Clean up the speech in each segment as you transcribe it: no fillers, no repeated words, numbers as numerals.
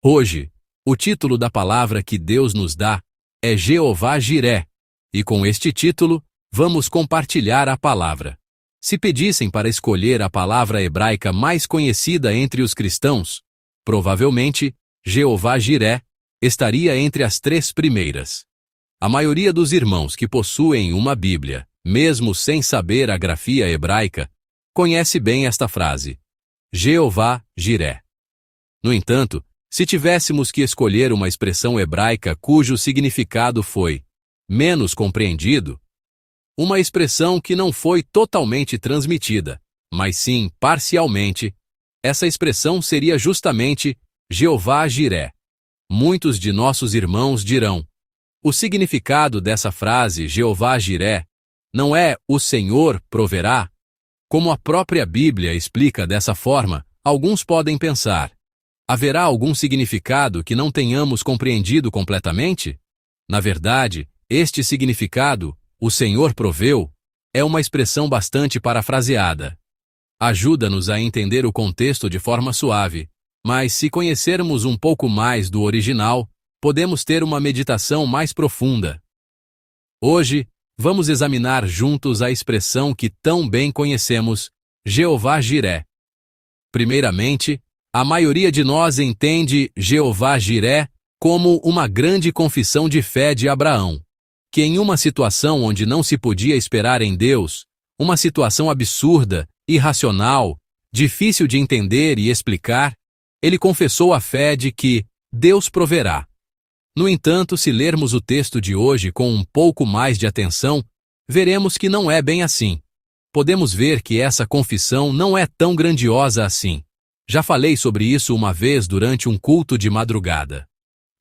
Hoje, o título da palavra que Deus nos dá é Jeová Jiré, e com este título, vamos compartilhar a palavra. Se pedissem para escolher a palavra hebraica mais conhecida entre os cristãos, provavelmente, Jeová Jiré estaria entre as 3 primeiras. A maioria dos irmãos que possuem uma Bíblia, mesmo sem saber a grafia hebraica, conhece bem esta frase, Jeová Jiré. No entanto, se tivéssemos que escolher uma expressão hebraica cujo significado foi menos compreendido, uma expressão que não foi totalmente transmitida, mas sim parcialmente, essa expressão seria justamente Jeová Jiré. Muitos de nossos irmãos dirão, o significado dessa frase Jeová Jiré não é o Senhor proverá? Como a própria Bíblia explica dessa forma, alguns podem pensar, haverá algum significado que não tenhamos compreendido completamente? Na verdade, este significado, o Senhor proveu, é uma expressão bastante parafraseada. Ajuda-nos a entender o contexto de forma suave, mas se conhecermos um pouco mais do original, podemos ter uma meditação mais profunda. Hoje, vamos examinar juntos a expressão que tão bem conhecemos, Jeová Jiré. Primeiramente, a maioria de nós entende Jeová Jiré como uma grande confissão de fé de Abraão, que em uma situação onde não se podia esperar em Deus, uma situação absurda, irracional, difícil de entender e explicar, ele confessou a fé de que Deus proverá. No entanto, se lermos o texto de hoje com um pouco mais de atenção, veremos que não é bem assim. Podemos ver que essa confissão não é tão grandiosa assim. Já falei sobre isso uma vez durante um culto de madrugada.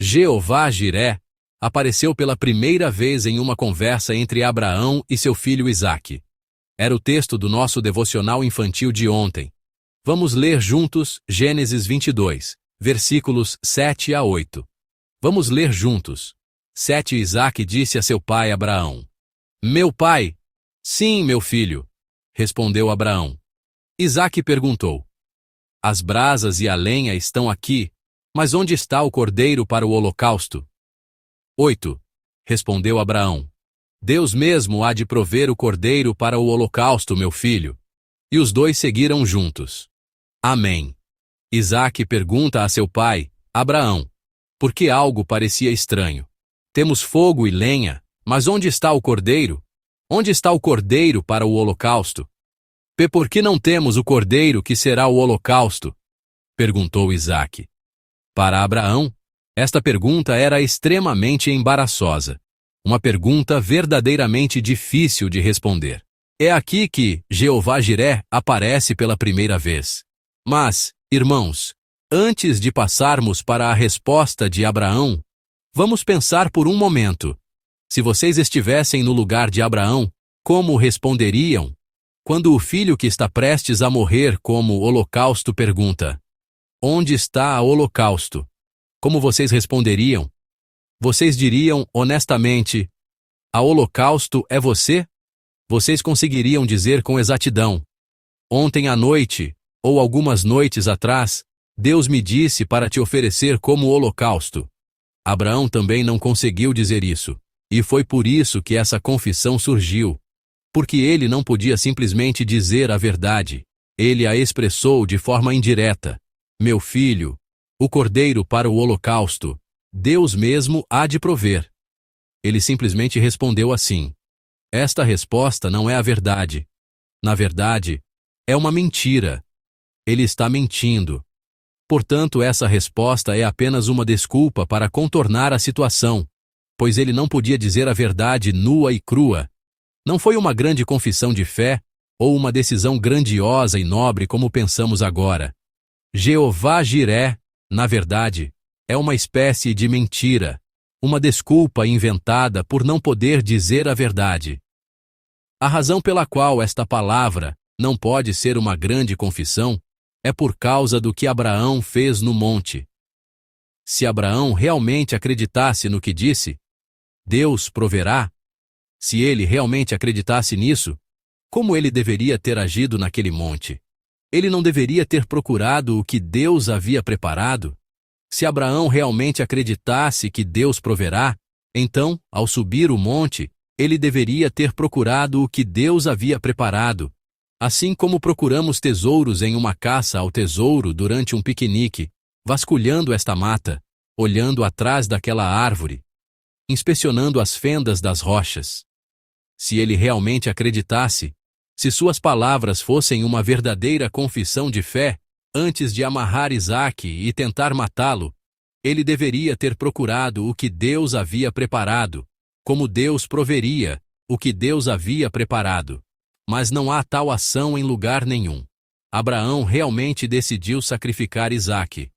Jeová Jiré apareceu pela primeira vez em uma conversa entre Abraão e seu filho Isaque. Era o texto do nosso devocional infantil de ontem. Vamos ler juntos Gênesis 22, versículos 7 a 8. Vamos ler juntos. 7 Isaque disse a seu pai Abraão. Meu pai? Sim, meu filho, respondeu Abraão. Isaque perguntou. As brasas e a lenha estão aqui, mas onde está o cordeiro para o holocausto? 8. Respondeu Abraão. Deus mesmo há de prover o cordeiro para o holocausto, meu filho. E os dois seguiram juntos. Amém. Isaque pergunta a seu pai, Abraão, porque algo parecia estranho. Temos fogo e lenha, mas onde está o cordeiro? Onde está o cordeiro para o holocausto? Por que não temos o cordeiro que será o holocausto? Perguntou Isaque. Para Abraão, esta pergunta era extremamente embaraçosa. Uma pergunta verdadeiramente difícil de responder. É aqui que Jeová Jiré aparece pela primeira vez. Mas, irmãos, antes de passarmos para a resposta de Abraão, vamos pensar por um momento. Se vocês estivessem no lugar de Abraão, como responderiam? Quando o filho que está prestes a morrer como holocausto pergunta, onde está o holocausto? Como vocês responderiam? Vocês diriam honestamente, a holocausto é você? Vocês conseguiriam dizer com exatidão, ontem à noite, ou algumas noites atrás, Deus me disse para te oferecer como holocausto. Abraão também não conseguiu dizer isso, e foi por isso que essa confissão surgiu. Porque ele não podia simplesmente dizer a verdade. Ele a expressou de forma indireta. Meu filho, o cordeiro para o holocausto, Deus mesmo há de prover. Ele simplesmente respondeu assim. Esta resposta não é a verdade. Na verdade, é uma mentira. Ele está mentindo. Portanto, essa resposta é apenas uma desculpa para contornar a situação, pois ele não podia dizer a verdade nua e crua. Não foi uma grande confissão de fé, ou uma decisão grandiosa e nobre como pensamos agora. Jeová Jiré, na verdade, é uma espécie de mentira, uma desculpa inventada por não poder dizer a verdade. A razão pela qual esta palavra não pode ser uma grande confissão é por causa do que Abraão fez no monte. Se Abraão realmente acreditasse no que disse, Deus proverá. Se ele realmente acreditasse nisso, como ele deveria ter agido naquele monte? Ele não deveria ter procurado o que Deus havia preparado? Se Abraão realmente acreditasse que Deus proverá, então, ao subir o monte, ele deveria ter procurado o que Deus havia preparado. Assim como procuramos tesouros em uma caça ao tesouro durante um piquenique, vasculhando esta mata, olhando atrás daquela árvore, inspecionando as fendas das rochas. Se ele realmente acreditasse, se suas palavras fossem uma verdadeira confissão de fé, antes de amarrar Isaque e tentar matá-lo, ele deveria ter procurado o que Deus havia preparado, como Deus proveria o que Deus havia preparado. Mas não há tal ação em lugar nenhum. Abraão realmente decidiu sacrificar Isaque.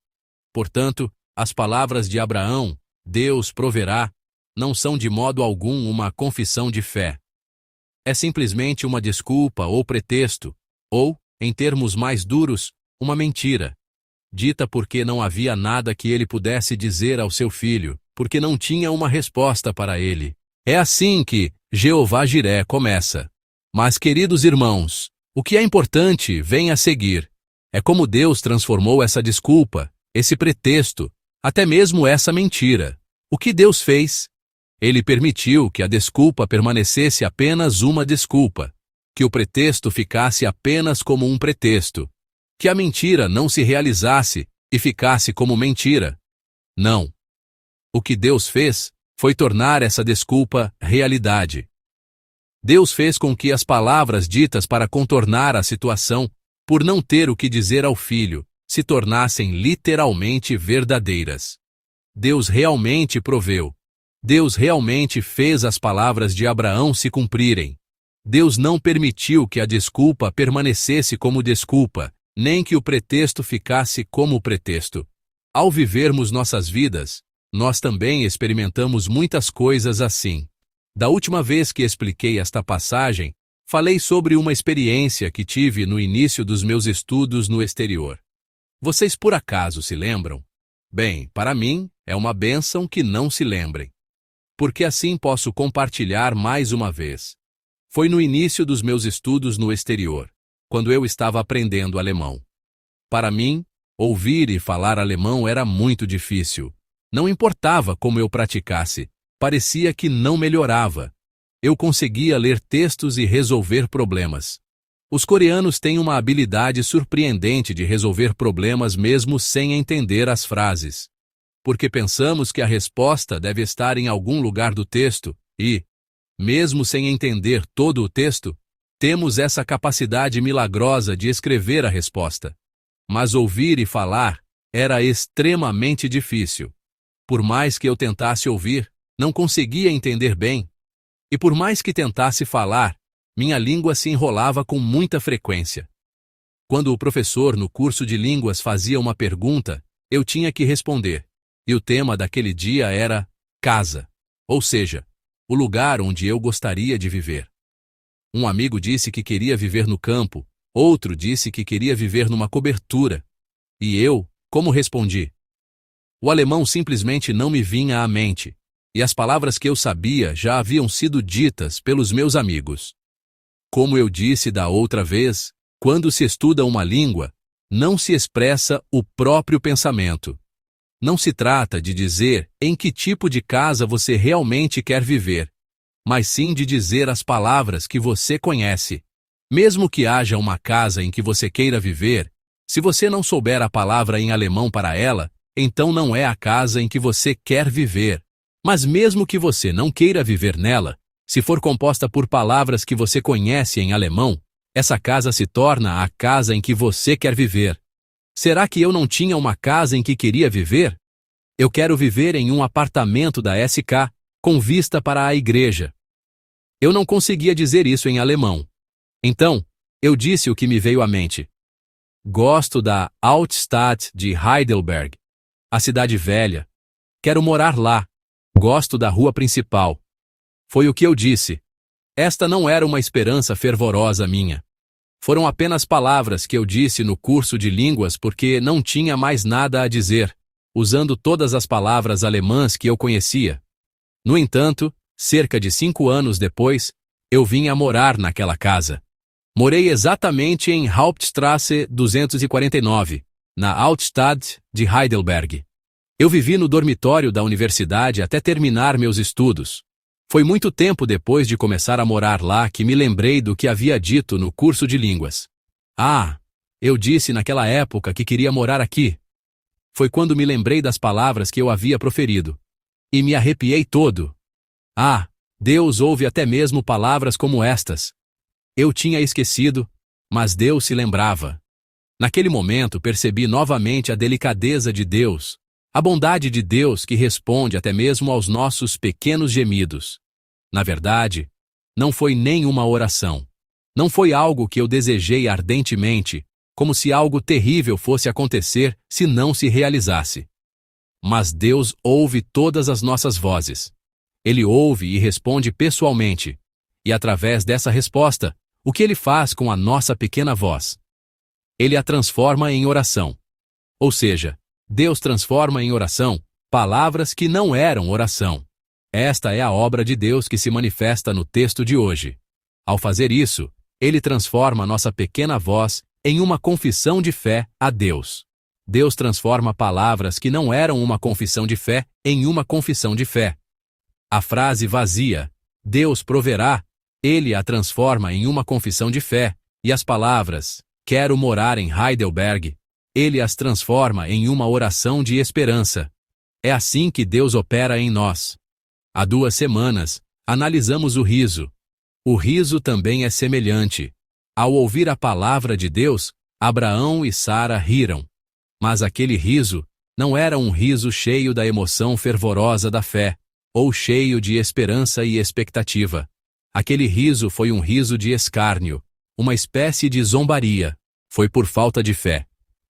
Portanto, as palavras de Abraão, Deus proverá, não são de modo algum uma confissão de fé. É simplesmente uma desculpa ou pretexto, ou, em termos mais duros, uma mentira, dita porque não havia nada que ele pudesse dizer ao seu filho, porque não tinha uma resposta para ele. É assim que Jeová Jiré começa. Mas, queridos irmãos, o que é importante vem a seguir. É como Deus transformou essa desculpa, esse pretexto, até mesmo essa mentira. O que Deus fez? Ele permitiu que a desculpa permanecesse apenas uma desculpa, que o pretexto ficasse apenas como um pretexto, que a mentira não se realizasse e ficasse como mentira. Não. O que Deus fez foi tornar essa desculpa realidade. Deus fez com que as palavras ditas para contornar a situação, por não ter o que dizer ao filho, se tornassem literalmente verdadeiras. Deus realmente proveu. Deus realmente fez as palavras de Abraão se cumprirem. Deus não permitiu que a desculpa permanecesse como desculpa, nem que o pretexto ficasse como pretexto. Ao vivermos nossas vidas, nós também experimentamos muitas coisas assim. Da última vez que expliquei esta passagem, falei sobre uma experiência que tive no início dos meus estudos no exterior. Vocês por acaso se lembram? Bem, para mim, é uma bênção que não se lembrem, porque assim posso compartilhar mais uma vez. Foi no início dos meus estudos no exterior, quando eu estava aprendendo alemão. Para mim, ouvir e falar alemão era muito difícil. Não importava como eu praticasse, parecia que não melhorava. Eu conseguia ler textos e resolver problemas. Os coreanos têm uma habilidade surpreendente de resolver problemas mesmo sem entender as frases. Porque pensamos que a resposta deve estar em algum lugar do texto e, mesmo sem entender todo o texto, temos essa capacidade milagrosa de escrever a resposta. Mas ouvir e falar era extremamente difícil. Por mais que eu tentasse ouvir, não conseguia entender bem. E por mais que tentasse falar, minha língua se enrolava com muita frequência. Quando o professor no curso de línguas fazia uma pergunta, eu tinha que responder. E o tema daquele dia era casa, ou seja, o lugar onde eu gostaria de viver. Um amigo disse que queria viver no campo, outro disse que queria viver numa cobertura. E eu, como respondi? O alemão simplesmente não me vinha à mente, e as palavras que eu sabia já haviam sido ditas pelos meus amigos. Como eu disse da outra vez, quando se estuda uma língua, não se expressa o próprio pensamento. Não se trata de dizer em que tipo de casa você realmente quer viver, mas sim de dizer as palavras que você conhece. Mesmo que haja uma casa em que você queira viver, se você não souber a palavra em alemão para ela, então não é a casa em que você quer viver. Mas mesmo que você não queira viver nela, se for composta por palavras que você conhece em alemão, essa casa se torna a casa em que você quer viver. Será que eu não tinha uma casa em que queria viver? Eu quero viver em um apartamento da SK, com vista para a igreja. Eu não conseguia dizer isso em alemão. Então, eu disse o que me veio à mente. Gosto da Altstadt de Heidelberg, a cidade velha. Quero morar lá. Gosto da rua principal. Foi o que eu disse. Esta não era uma esperança fervorosa minha. Foram apenas palavras que eu disse no curso de línguas porque não tinha mais nada a dizer, usando todas as palavras alemãs que eu conhecia. No entanto, cerca de 5 anos depois, eu vim a morar naquela casa. Morei exatamente em Hauptstrasse 249, na Altstadt de Heidelberg. Eu vivi no dormitório da universidade até terminar meus estudos. Foi muito tempo depois de começar a morar lá que me lembrei do que havia dito no curso de línguas. Eu disse naquela época que queria morar aqui. Foi quando me lembrei das palavras que eu havia proferido. E me arrepiei todo. Deus ouve até mesmo palavras como estas. Eu tinha esquecido, mas Deus se lembrava. Naquele momento percebi novamente a delicadeza de Deus, a bondade de Deus que responde até mesmo aos nossos pequenos gemidos. Na verdade, não foi nenhuma oração. Não foi algo que eu desejei ardentemente, como se algo terrível fosse acontecer se não se realizasse. Mas Deus ouve todas as nossas vozes. Ele ouve e responde pessoalmente. E através dessa resposta, o que Ele faz com a nossa pequena voz? Ele a transforma em oração. Ou seja, Deus transforma em oração palavras que não eram oração. Esta é a obra de Deus que se manifesta no texto de hoje. Ao fazer isso, Ele transforma nossa pequena voz em uma confissão de fé a Deus. Deus transforma palavras que não eram uma confissão de fé em uma confissão de fé. A frase vazia, Deus proverá, Ele a transforma em uma confissão de fé, e as palavras, quero morar em Heidelberg, Ele as transforma em uma oração de esperança. É assim que Deus opera em nós. Há 2 semanas, analisamos o riso. O riso também é semelhante. Ao ouvir a palavra de Deus, Abraão e Sara riram. Mas aquele riso não era um riso cheio da emoção fervorosa da fé, ou cheio de esperança e expectativa. Aquele riso foi um riso de escárnio, uma espécie de zombaria. Foi por falta de fé.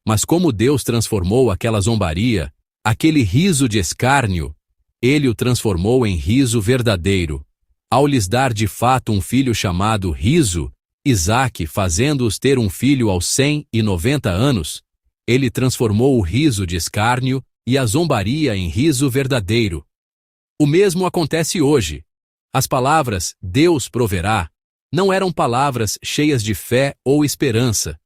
Mas como Deus transformou aquela zombaria, aquele riso de escárnio, Ele o transformou em riso verdadeiro. Ao lhes dar de fato um filho chamado Riso, Isaque fazendo-os ter um filho aos 190 anos, Ele transformou o riso de escárnio e a zombaria em riso verdadeiro. O mesmo acontece hoje. As palavras Deus proverá não eram palavras cheias de fé ou esperança.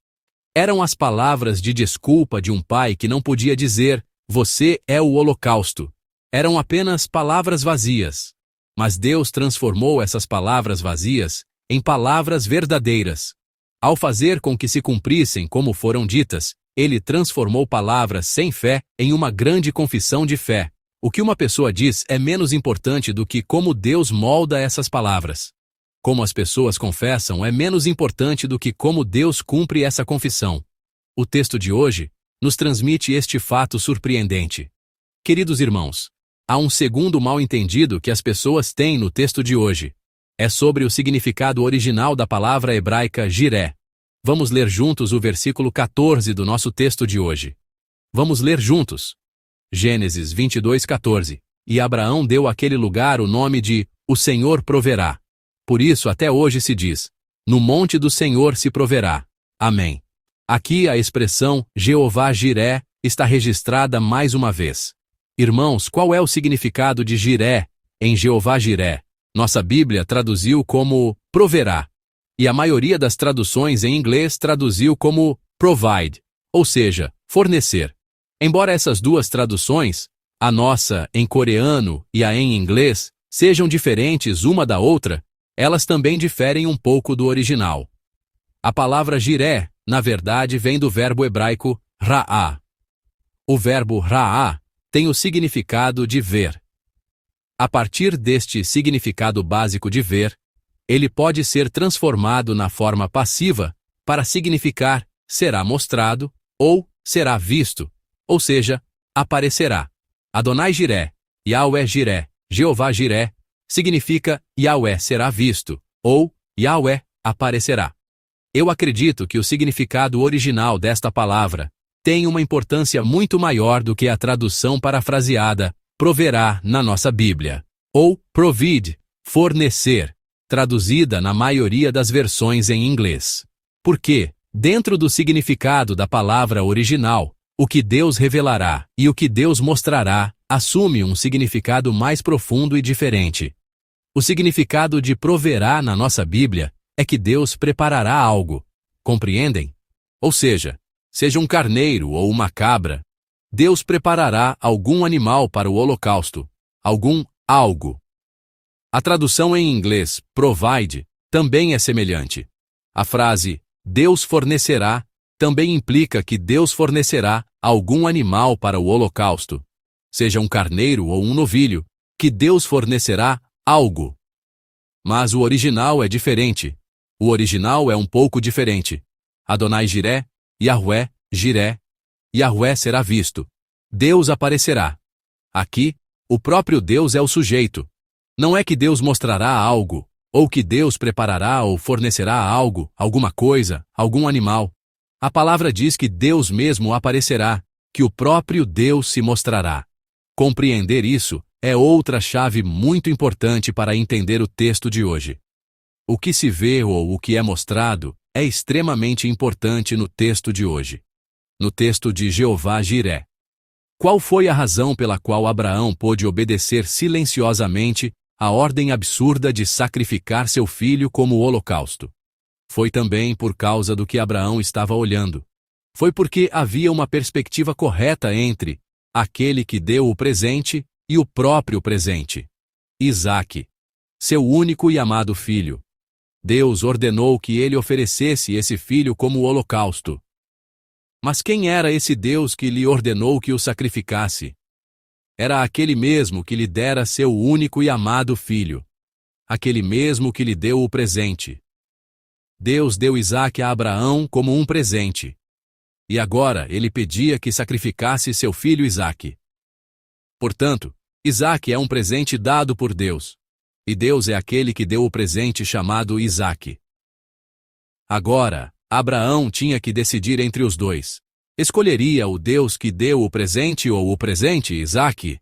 Eram as palavras de desculpa de um pai que não podia dizer, você é o holocausto. Eram apenas palavras vazias. Mas Deus transformou essas palavras vazias em palavras verdadeiras. Ao fazer com que se cumprissem como foram ditas, Ele transformou palavras sem fé em uma grande confissão de fé. O que uma pessoa diz é menos importante do que como Deus molda essas palavras. Como as pessoas confessam é menos importante do que como Deus cumpre essa confissão. O texto de hoje nos transmite este fato surpreendente. Queridos irmãos, há um segundo mal-entendido que as pessoas têm no texto de hoje. É sobre o significado original da palavra hebraica jiré. Vamos ler juntos o versículo 14 do nosso texto de hoje. Vamos ler juntos. Gênesis 22:14. E Abraão deu àquele lugar o nome de O Senhor proverá. Por isso até hoje se diz, no monte do Senhor se proverá. Amém. Aqui a expressão Jeová Jiré está registrada mais uma vez. Irmãos, qual é o significado de Jiré em Jeová Jiré? Nossa Bíblia traduziu como proverá. E a maioria das traduções em inglês traduziu como provide, ou seja, fornecer. Embora essas duas traduções, a nossa em coreano e a em inglês, sejam diferentes uma da outra, elas também diferem um pouco do original. A palavra jiré, na verdade, vem do verbo hebraico ra'á. O verbo ra'á tem o significado de ver. A partir deste significado básico de ver, ele pode ser transformado na forma passiva para significar será mostrado ou será visto, ou seja, aparecerá. Adonai Jiré, Yahweh Jiré, Jeová Jiré, significa Yahweh será visto, ou Yahweh aparecerá. Eu acredito que o significado original desta palavra tem uma importância muito maior do que a tradução parafraseada proverá na nossa Bíblia, ou provide, fornecer, traduzida na maioria das versões em inglês. Porque, dentro do significado da palavra original, o que Deus revelará e o que Deus mostrará assume um significado mais profundo e diferente. O significado de proverá na nossa Bíblia é que Deus preparará algo. Compreendem? Ou seja um carneiro ou uma cabra, Deus preparará algum animal para o holocausto, algo. A tradução em inglês, provide, também é semelhante. A frase, Deus fornecerá, também implica que Deus fornecerá algum animal para o holocausto, seja um carneiro ou um novilho, que Deus fornecerá algo. Mas o original é diferente. O original é um pouco diferente. Adonai Jiré, Yahweh, Jiré. Yahweh será visto. Deus aparecerá. Aqui, o próprio Deus é o sujeito. Não é que Deus mostrará algo, ou que Deus preparará ou fornecerá algo, alguma coisa, algum animal. A palavra diz que Deus mesmo aparecerá, que o próprio Deus se mostrará. Compreender isso é outra chave muito importante para entender o texto de hoje. O que se vê ou o que é mostrado é extremamente importante no texto de hoje. No texto de Jeová Jiré. Qual foi a razão pela qual Abraão pôde obedecer silenciosamente a ordem absurda de sacrificar seu filho como holocausto? Foi também por causa do que Abraão estava olhando. Foi porque havia uma perspectiva correta entre aquele que deu o presente e o próprio presente. Isaque, seu único e amado filho. Deus ordenou que ele oferecesse esse filho como holocausto. Mas quem era esse Deus que lhe ordenou que o sacrificasse? Era aquele mesmo que lhe dera seu único e amado filho. Aquele mesmo que lhe deu o presente. Deus deu Isaque a Abraão como um presente. E agora ele pedia que sacrificasse seu filho Isaque. Portanto, Isaque é um presente dado por Deus. E Deus é aquele que deu o presente chamado Isaque. Agora, Abraão tinha que decidir entre os dois. Escolheria o Deus que deu o presente ou o presente Isaque?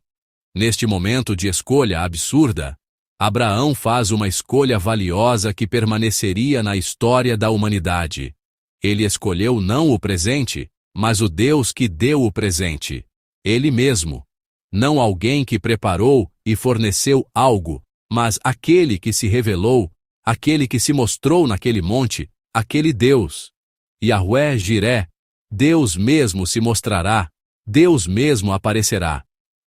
Neste momento de escolha absurda, Abraão faz uma escolha valiosa que permaneceria na história da humanidade. Ele escolheu não o presente, mas o Deus que deu o presente. Ele mesmo. Não alguém que preparou e forneceu algo, mas aquele que se revelou, aquele que se mostrou naquele monte, aquele Deus. Yahweh Jiré, Deus mesmo se mostrará, Deus mesmo aparecerá.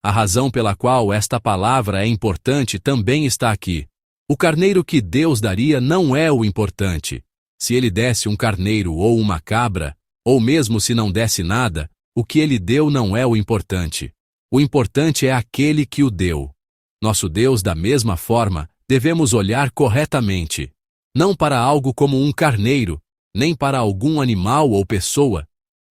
A razão pela qual esta palavra é importante também está aqui. O carneiro que Deus daria não é o importante. Se ele desse um carneiro ou uma cabra, ou mesmo se não desse nada, o que ele deu não é o importante. O importante é aquele que o deu. Nosso Deus, da mesma forma, devemos olhar corretamente. Não para algo como um carneiro, nem para algum animal ou pessoa,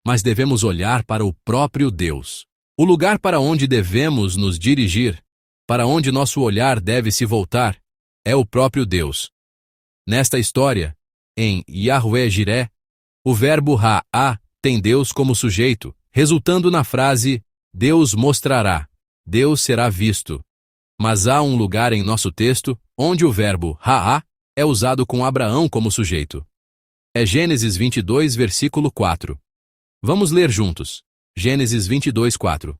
mas devemos olhar para o próprio Deus. O lugar para onde devemos nos dirigir, para onde nosso olhar deve se voltar, é o próprio Deus. Nesta história, em Yahweh Jiré, o verbo ha tem Deus como sujeito, resultando na frase Deus mostrará, Deus será visto. Mas há um lugar em nosso texto onde o verbo ha é usado com Abraão como sujeito. É Gênesis 22, versículo 4. Vamos ler juntos. Gênesis 22, 4.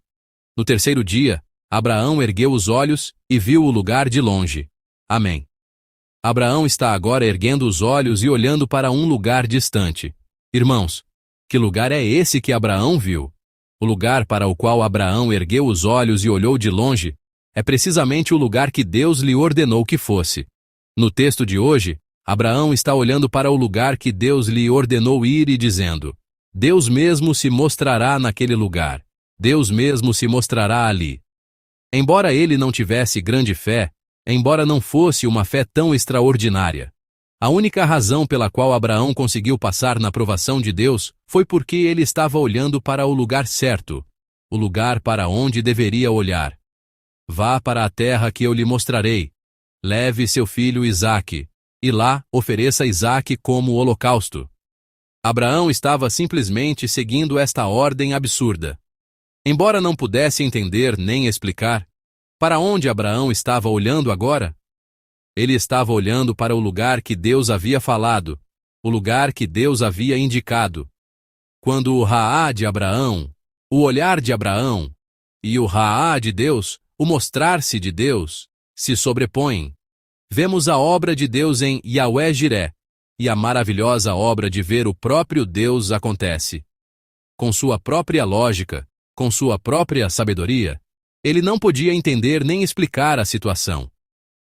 No terceiro dia, Abraão ergueu os olhos e viu o lugar de longe. Amém. Abraão está agora erguendo os olhos e olhando para um lugar distante. Irmãos, que lugar é esse que Abraão viu? O lugar para o qual Abraão ergueu os olhos e olhou de longe é precisamente o lugar que Deus lhe ordenou que fosse. No texto de hoje, Abraão está olhando para o lugar que Deus lhe ordenou ir e dizendo: Deus mesmo se mostrará naquele lugar. Deus mesmo se mostrará ali. Embora ele não tivesse grande fé, embora não fosse uma fé tão extraordinária, a única razão pela qual Abraão conseguiu passar na provação de Deus foi porque ele estava olhando para o lugar certo, o lugar para onde deveria olhar. Vá para a terra que eu lhe mostrarei. Leve seu filho Isaque, e lá ofereça Isaque como holocausto. Abraão estava simplesmente seguindo esta ordem absurda. Embora não pudesse entender nem explicar, para onde Abraão estava olhando agora? Ele estava olhando para o lugar que Deus havia falado, o lugar que Deus havia indicado. Quando o Raá de Abraão, o olhar de Abraão, e o Raá de Deus, o mostrar-se de Deus, se sobrepõem, vemos a obra de Deus em Yahweh Jiré, e a maravilhosa obra de ver o próprio Deus acontece. Com sua própria lógica, com sua própria sabedoria, ele não podia entender nem explicar a situação.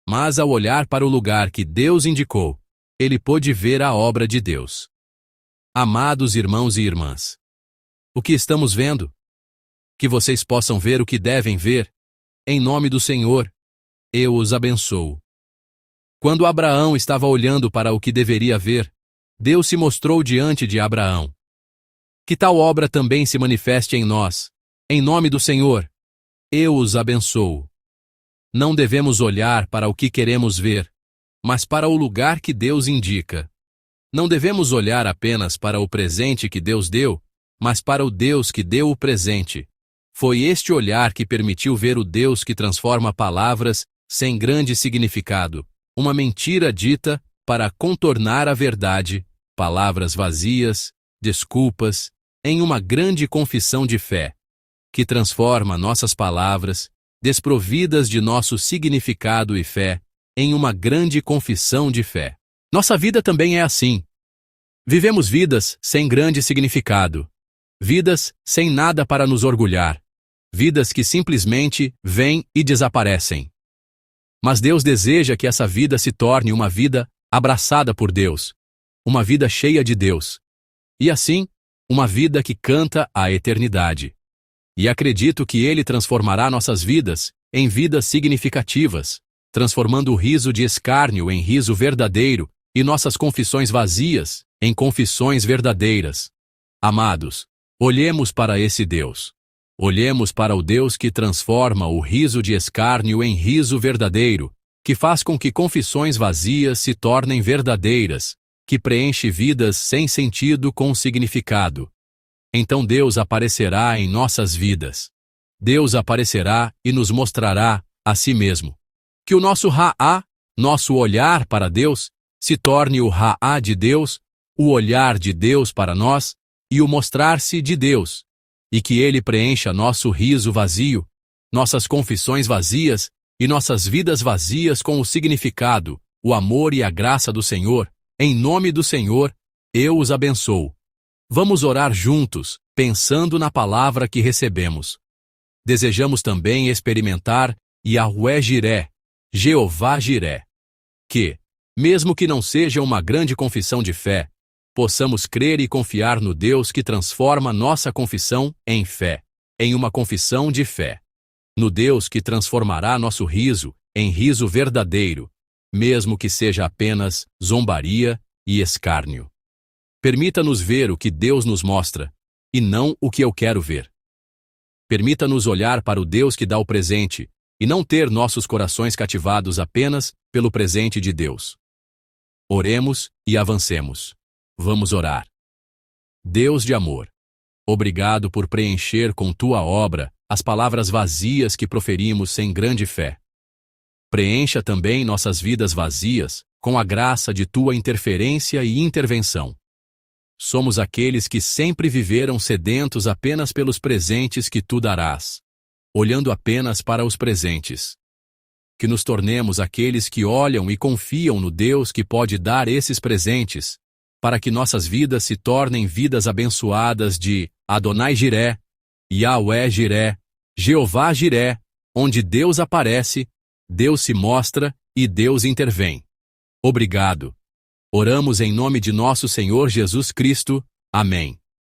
Mas ao olhar para o lugar que Deus indicou, ele pôde ver a obra de Deus. Amados irmãos e irmãs, o que estamos vendo? Que vocês possam ver o que devem ver. Em nome do Senhor, eu os abençoo. Quando Abraão estava olhando para o que deveria ver, Deus se mostrou diante de Abraão. Que tal obra também se manifeste em nós. Em nome do Senhor, eu os abençoo. Não devemos olhar para o que queremos ver, mas para o lugar que Deus indica. Não devemos olhar apenas para o presente que Deus deu, mas para o Deus que deu o presente. Foi este olhar que permitiu ver o Deus que transforma palavras sem grande significado, uma mentira dita para contornar a verdade, palavras vazias, desculpas, em uma grande confissão de fé, que transforma nossas palavras, desprovidas de nosso significado e fé, em uma grande confissão de fé. Nossa vida também é assim. Vivemos vidas sem grande significado, vidas sem nada para nos orgulhar, vidas que simplesmente vêm e desaparecem. Mas Deus deseja que essa vida se torne uma vida abraçada por Deus, uma vida cheia de Deus, e assim, uma vida que canta a eternidade. E acredito que Ele transformará nossas vidas em vidas significativas, transformando o riso de escárnio em riso verdadeiro e nossas confissões vazias em confissões verdadeiras. Amados, olhemos para esse Deus. Olhemos para o Deus que transforma o riso de escárnio em riso verdadeiro, que faz com que confissões vazias se tornem verdadeiras, que preenche vidas sem sentido com significado. Então Deus aparecerá em nossas vidas. Deus aparecerá e nos mostrará a si mesmo. Que o nosso Ra'á, nosso olhar para Deus, se torne o Ra'á de Deus, o olhar de Deus para nós e o mostrar-se de Deus, e que Ele preencha nosso riso vazio, nossas confissões vazias e nossas vidas vazias com o significado, o amor e a graça do Senhor. Em nome do Senhor, eu os abençoo. Vamos orar juntos, pensando na palavra que recebemos. Desejamos também experimentar Yahweh Jiré, Jeová Jiré. Que, mesmo que não seja uma grande confissão de fé, possamos crer e confiar no Deus que transforma nossa confissão em fé, em uma confissão de fé. No Deus que transformará nosso riso em riso verdadeiro, mesmo que seja apenas zombaria e escárnio. Permita-nos ver o que Deus nos mostra, e não o que eu quero ver. Permita-nos olhar para o Deus que dá o presente, e não ter nossos corações cativados apenas pelo presente de Deus. Oremos e avancemos. Vamos orar. Deus de amor, obrigado por preencher com tua obra as palavras vazias que proferimos sem grande fé. Preencha também nossas vidas vazias com a graça de tua interferência e intervenção. Somos aqueles que sempre viveram sedentos apenas pelos presentes que tu darás, olhando apenas para os presentes. Que nos tornemos aqueles que olham e confiam no Deus que pode dar esses presentes, para que nossas vidas se tornem vidas abençoadas de Adonai Jiré, Yahweh Jiré, Jeová Jiré, onde Deus aparece, Deus se mostra e Deus intervém. Obrigado. Oramos em nome de nosso Senhor Jesus Cristo. Amém.